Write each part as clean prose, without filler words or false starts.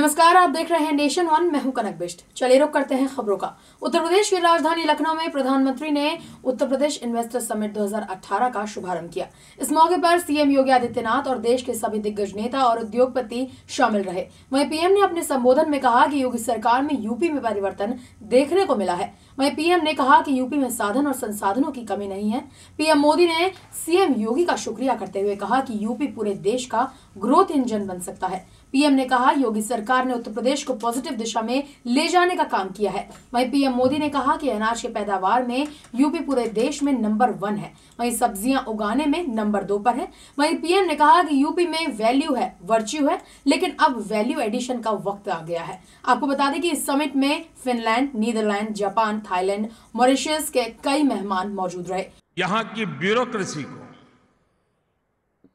नमस्कार, आप देख रहे हैं नेशन वन। मैं हूं कनक बिष्ट। चलिए रुक करते हैं खबरों का। उत्तर प्रदेश की राजधानी लखनऊ में प्रधानमंत्री ने उत्तर प्रदेश इन्वेस्टर समिट 2018 का शुभारंभ किया। इस मौके पर सीएम योगी आदित्यनाथ और देश के सभी दिग्गज नेता और उद्योगपति शामिल रहे। वहीं पीएम ने अपने संबोधन में कहा कि योगी सरकार में यूपी में परिवर्तन देखने को मिला है। वहीं पीएम ने कहा कि यूपी में साधन और संसाधनों की कमी नहीं है। पीएम मोदी ने सीएम योगी का शुक्रिया करते हुए कहा कि यूपी पूरे देश का ग्रोथ इंजन बन सकता है। पीएम ने कहा योगी सरकार ने उत्तर प्रदेश को पॉजिटिव दिशा में ले जाने का काम किया है। वहीं पीएम मोदी ने कहा कि अनाज के पैदावार में यूपी पूरे देश में नंबर 1 है, वहीं सब्जियां उगाने में नंबर 2 पर है। वहीं पीएम ने कहा कि यूपी में वैल्यू है, वर्च्यू है, लेकिन अब वैल्यू एडिशन का वक्त आ गया है। आपको बता दें कि इस समिट में Finland, Netherlands, Japan, Thailand, Mauritius के कई मेहमान मौजूद रहे। यहाँ की ब्यूरोक्रेसी को,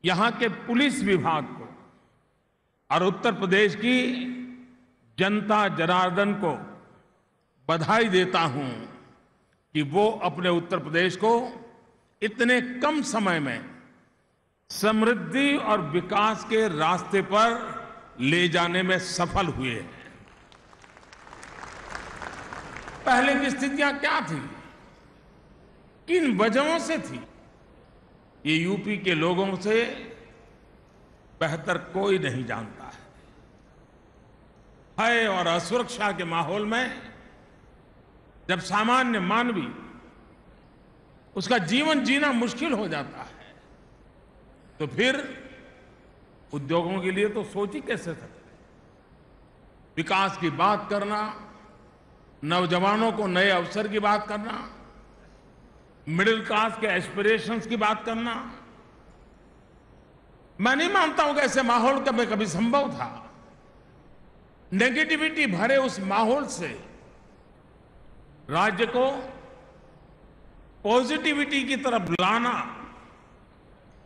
यहाँ के पुलिस विभाग को और उत्तर प्रदेश की जनता जनार्दन को बधाई देता हूं कि वो अपने उत्तर प्रदेश को इतने कम समय में समृद्धि और विकास के रास्ते पर ले जाने में सफल हुए हैं। पहले की स्थितियां क्या थी, किन वजहों से थी, ये यूपी के लोगों से बेहतर कोई नहीं जानता है। भय और असुरक्षा के माहौल में जब सामान्य मानवी उसका जीवन जीना मुश्किल हो जाता है, तो फिर उद्योगों के लिए तो सोच ही कैसे सकते। विकास की बात करना, नौजवानों को नए अवसर की बात करना, मिडिल क्लास के एस्पिरेशंस की बात करना, मैं नहीं मानता हूं कि ऐसे माहौल में कभी संभव था। नेगेटिविटी भरे उस माहौल से राज्य को पॉजिटिविटी की तरफ लाना,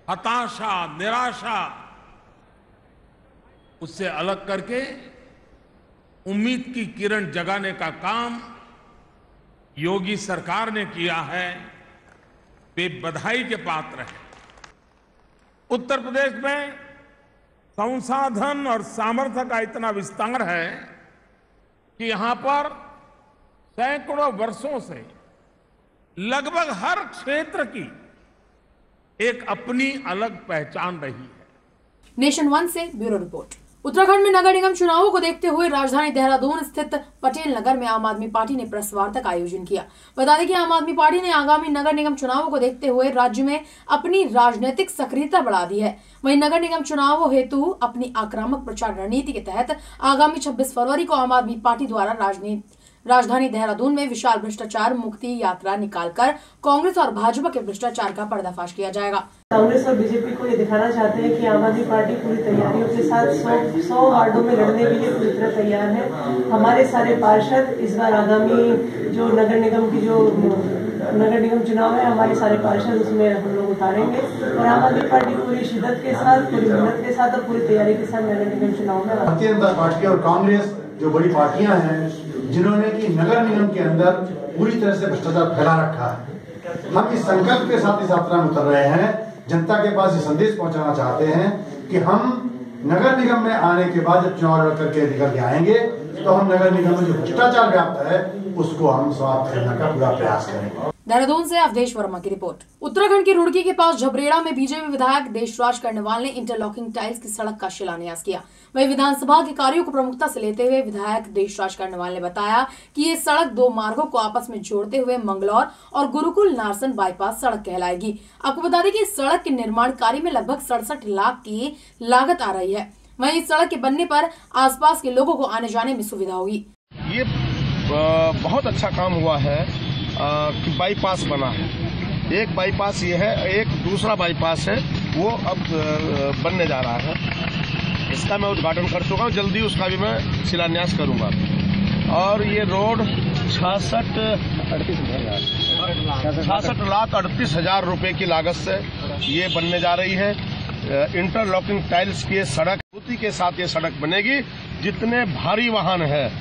हताशा, निराशा, उससे अलग करके उम्मीद की किरण जगाने का काम योगी सरकार ने किया है। वे बधाई के पात्र हैं। उत्तर प्रदेश में संसाधन और सामर्थ्य का इतना विस्तार है कि यहां पर सैकड़ों वर्षों से लगभग हर क्षेत्र की एक अपनी अलग पहचान रही है। नेशन वन से ब्यूरो रिपोर्ट। उत्तराखंड में नगर निगम चुनावों को देखते हुए राजधानी देहरादून स्थित पटेल नगर में आम आदमी पार्टी ने प्रेस वार्ता का आयोजन किया। बता दें कि आम आदमी पार्टी ने आगामी नगर निगम चुनावों को देखते हुए राज्य में अपनी राजनीतिक सक्रियता बढ़ा दी है। वहीं नगर निगम चुनावों हेतु अपनी आक्रामक प्रचार रणनीति के तहत आगामी 26 फरवरी को आम आदमी पार्टी द्वारा राजधानी देहरादून में विशाल भ्रष्टाचार मुक्ति यात्रा निकालकर कांग्रेस और भाजपा के भ्रष्टाचार का पर्दाफाश किया जाएगा। कांग्रेस और बीजेपी को ये दिखाना चाहते हैं कि आम आदमी पार्टी पूरी तैयारियों के साथ 100 वार्डों में लड़ने के लिए पूरी तरह तैयार है। हमारे सारे पार्षद इस बार आगामी जो नगर निगम चुनाव है, हमारे सारे पार्षद उसमें हम लोग उतारेंगे और आम आदमी पार्टी पूरी शिद्दत के साथ, पूरी मेहनत के साथ और पूरी तैयारी के साथ नगर निगम चुनाव में। भारतीय जनता पार्टी और कांग्रेस जो बड़ी पार्टियां हैं जिन्होंने कि नगर निगम के अंदर पूरी तरह से भ्रष्टाचार फैला रखा है, हम इस संकल्प के साथ इस यात्रा में उतर रहे हैं। जनता के पास ये संदेश पहुंचाना चाहते हैं कि हम नगर निगम में आने के बाद जब चुनाव लड़ करके निकल के आएंगे तो हम नगर निगम में जो भ्रष्टाचार व्याप्त है उसको हम समाप्त करने का पूरा प्रयास करेंगे। देहरादून से अवधेश वर्मा की रिपोर्ट। उत्तराखंड के रुड़की के पास झबरेड़ा में बीजेपी विधायक देशराज कर्णवाल ने इंटरलॉकिंग टाइल्स की सड़क का शिलान्यास किया। वहीं विधानसभा के कार्यों को प्रमुखता से लेते हुए विधायक देशराज कर्णवाल ने बताया कि ये सड़क 2 मार्गों को आपस में जोड़ते हुए मंगलौर और गुरुकुल नारसन बाईपास सड़क कहलाएगी। आपको बता दें कि इस सड़क के निर्माण कार्य में लगभग 67 लाख की लागत आ रही है। वहीं इस सड़क के बनने पर आसपास के लोगों को आने जाने में सुविधा होगी। ये बहुत अच्छा काम हुआ है कि बाईपास बना है। एक बाईपास ये है, एक दूसरा बाईपास है वो अब बनने जा रहा है। इसका मैं उद्घाटन कर चुका हूँ, जल्दी उसका भी मैं शिलान्यास करूंगा। और ये रोड 66,38,000 रुपए की लागत से ये बनने जा रही है। इंटरलॉकिंग टाइल्स की सड़क के साथ ये सड़क बनेगी। जितने भारी वाहन है।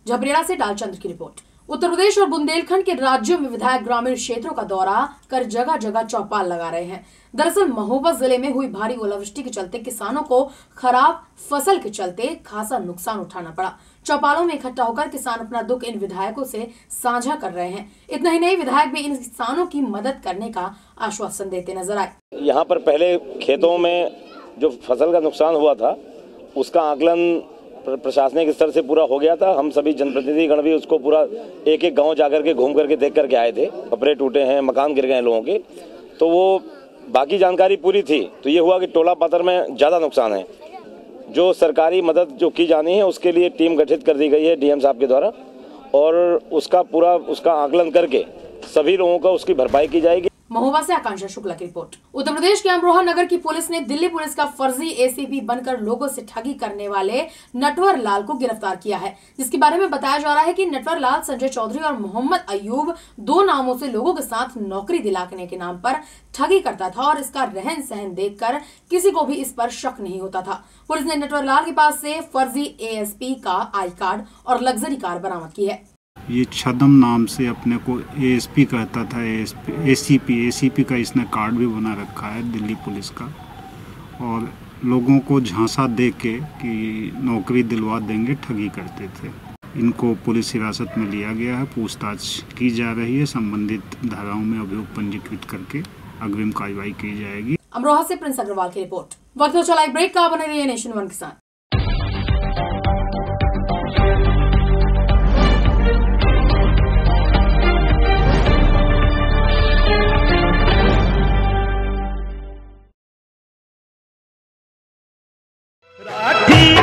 झबरेड़ा से डालचंद्र की रिपोर्ट। उत्तर प्रदेश और बुंदेलखंड के राज्यों में विधायक ग्रामीण क्षेत्रों का दौरा कर जगह जगह चौपाल लगा रहे हैं। दरअसल महोबा जिले में हुई भारी ओलावृष्टि के चलते किसानों को खराब फसल के चलते खासा नुकसान उठाना पड़ा। चौपालों में इकट्ठा होकर किसान अपना दुख इन विधायकों से साझा कर रहे हैं। इतना ही नहीं, विधायक भी इन किसानों की मदद करने का आश्वासन देते नजर आए। यहाँ पर पहले खेतों में जो फसल का नुकसान हुआ था उसका आकलन प्रशासनिक स्तर से पूरा हो गया था। हम सभी जनप्रतिनिधि गण भी उसको पूरा एक एक गांव जाकर के घूम करके देख करके आए थे। कपड़े टूटे हैं, मकान गिर गए हैं लोगों के, तो वो बाकी जानकारी पूरी थी। तो ये हुआ कि टोला पातर में ज़्यादा नुकसान है। जो सरकारी मदद जो की जानी है उसके लिए टीम गठित कर दी गई है डीएम साहब के द्वारा, और उसका आकलन करके सभी लोगों का उसकी भरपाई की जाएगी। महोबा से आकांक्षा शुक्ला की रिपोर्ट। उत्तर प्रदेश के अमरोहा नगर की पुलिस ने दिल्ली पुलिस का फर्जी एसीपी बनकर लोगों से ठगी करने वाले नटवर लाल को गिरफ्तार किया है, जिसके बारे में बताया जा रहा है कि नटवर लाल संजय चौधरी और मोहम्मद अयूब 2 नामों से लोगों के साथ नौकरी दिलाने के नाम पर ठगी करता था और इसका रहन सहन देखकर किसी को भी इस पर शक नहीं होता था। पुलिस ने नटवर लाल के पास से फर्जी एएसपी का आई कार्ड और लग्जरी कार बरामद की है। ये छदम नाम से अपने को एएसपी कहता था, एसीपी का इसने कार्ड भी बना रखा है दिल्ली पुलिस का, और लोगों को झांसा दे के कि नौकरी दिलवा देंगे ठगी करते थे। इनको पुलिस हिरासत में लिया गया है, पूछताछ की जा रही है, संबंधित धाराओं में अभियोग पंजीकृत करके अग्रिम कार्रवाई की जाएगी। अमरोहा से प्रिंस अग्रवाल की रिपोर्ट। वक्त हो चला एक ब्रेक का, बने रहिए नेशन वन के साथ।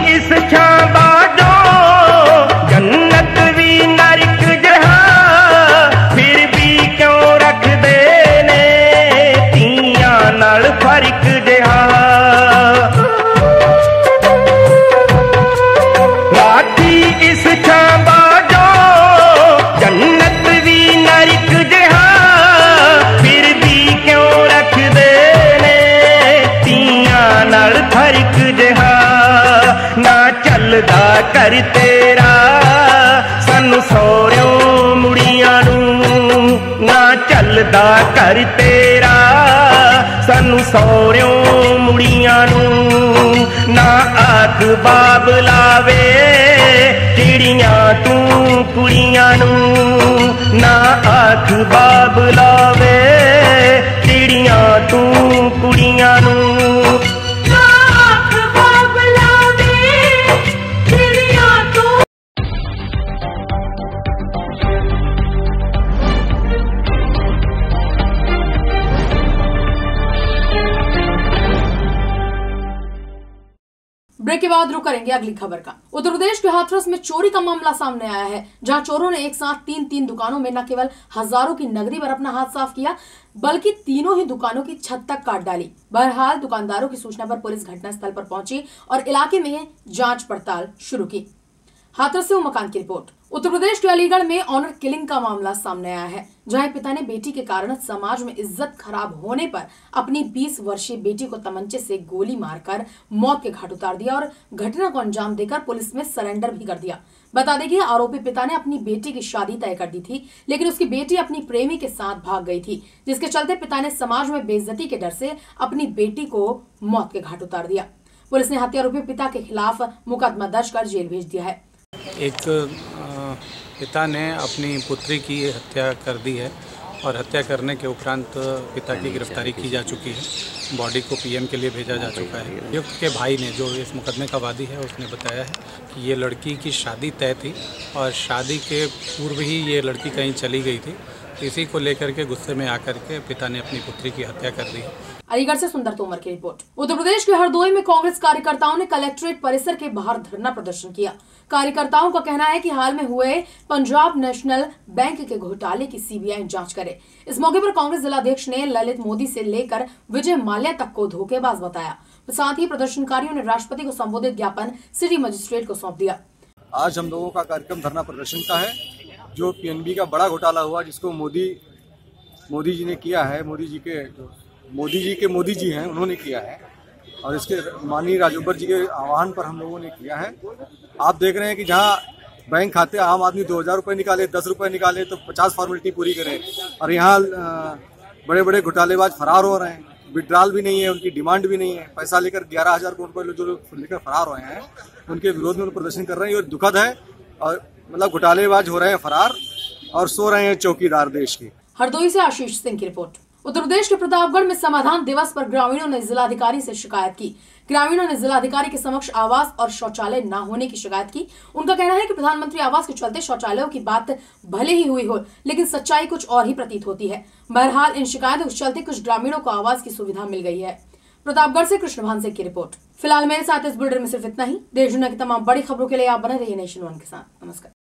इस बाडो जन्नत भी नरक जहां, फिर भी क्यों रख देने तियां नाल फर्क जहां। राठी इस बाडो जन्नत भी नरक जहां, फिर भी क्यों रख देने तियां नाल फर्क जहां। ना चलदा कर तेरा सानू सौरियों मुड़ियां नूं, ना चलदा कर तेरा सानू सौरियों मुड़ियां नूं। ना आख बाब लावे चिड़ियां तू कुड़ियां नूं, ना आख बाब लावे चिड़ियां तू कुड़ियां नूं। ब्रेक के बाद रुक करेंगे अगली खबर का। उत्तर प्रदेश के हाथरस में चोरी का मामला सामने आया है, जहां चोरों ने एक साथ 3 दुकानों में न केवल हजारों की नकदी पर अपना हाथ साफ किया, बल्कि तीनों ही दुकानों की छत तक काट डाली। बहरहाल दुकानदारों की सूचना पर पुलिस घटनास्थल पर पहुंची और इलाके में जांच पड़ताल शुरू की। हाथरस से उमाकांत की रिपोर्ट। उत्तर प्रदेश के अलीगढ़ में ऑनर किलिंग का मामला सामने आया है, जहां पिता ने बेटी के कारण समाज में इज्जत खराब होने पर अपनी 20 वर्षीय बेटी को तमंचे से गोली मारकर मौत के घाट उतार दिया और घटना को अंजाम देकर पुलिस में सरेंडर भी कर दिया। बता दें कि आरोपी पिता ने अपनी बेटी की शादी तय कर दी थी, लेकिन उसकी बेटी अपनी प्रेमी के साथ भाग गई थी, जिसके चलते पिता ने समाज में बेइज्जती के डर से अपनी बेटी को मौत के घाट उतार दिया। पुलिस ने हत्यारोपी पिता के खिलाफ मुकदमा दर्ज कर जेल भेज दिया है। एक पिता ने अपनी पुत्री की हत्या कर दी है और हत्या करने के उपरांत पिता की गिरफ्तारी की जा चुकी है। बॉडी को पीएम के लिए भेजा जा चुका है। युक्त के भाई ने, जो इस मुकदमे का वादी है, उसने बताया है कि ये लड़की की शादी तय थी और शादी के पूर्व ही ये लड़की कहीं चली गई थी। इसी को लेकर के गुस्से में आकर के पिता ने अपनी पुत्री की हत्या कर दी। अलीगढ़ से सुंदर तोमर की रिपोर्ट। उत्तर प्रदेश के हरदोई में कांग्रेस कार्यकर्ताओं ने कलेक्ट्रेट परिसर के बाहर धरना प्रदर्शन किया। कार्यकर्ताओं का कहना है कि हाल में हुए पंजाब नेशनल बैंक के घोटाले की सीबीआई जांच करे। इस मौके पर कांग्रेस जिलाध्यक्ष ने ललित मोदी से लेकर विजय माल्या तक को धोखेबाज बताया। साथ ही प्रदर्शनकारियों ने राष्ट्रपति को संबोधित ज्ञापन सिटी मजिस्ट्रेट को सौंप दिया। आज हम लोगों का कार्यक्रम धरना प्रदर्शन का है, जो पीएनबी का बड़ा घोटाला हुआ, जिसको मोदी जी ने किया है। मोदी जी हैं, उन्होंने किया है और इसके माननीय राजोबर जी के आह्वान पर हम लोगों ने किया है। आप देख रहे हैं कि जहां बैंक खाते आम आदमी 2000 रुपये निकाले, 10 रुपये निकाले तो 50 फॉर्मेलिटी पूरी करे, और यहाँ बड़े बड़े घोटालेबाज फरार हो रहे हैं। विड्रॉल भी नहीं है, उनकी डिमांड भी नहीं है, पैसा लेकर 11,000 करोड़ रुपये जो लोग लेकर फरार हुए हैं उनके विरोध में प्रदर्शन कर रहे हैं। ये दुखद है, और मतलब घोटालेबाज हो रहे हैं फरार और सो रहे हैं चौकीदार देश के। हरदोई से आशीष सिंह की रिपोर्ट। उत्तर प्रदेश के प्रतापगढ़ में समाधान दिवस पर ग्रामीणों ने जिलाधिकारी से शिकायत की। ग्रामीणों ने जिलाधिकारी के समक्ष आवास और शौचालय न होने की शिकायत की। उनका कहना है कि प्रधानमंत्री आवास के चलते शौचालयों की बात भले ही हुई हो, लेकिन सच्चाई कुछ और ही प्रतीत होती है। बहरहाल इन शिकायतों के चलते कुछ ग्रामीणों को आवास की सुविधा मिल गई है। प्रतापगढ़ से कृष्णभान सिंह की रिपोर्ट। फिलहाल मेरे साथ इस बुलेटिन में सिर्फ इतना ही। देश दुनिया की तमाम बड़ी खबरों के लिए आप बने रहिए नेशन वन के साथ। नमस्कार।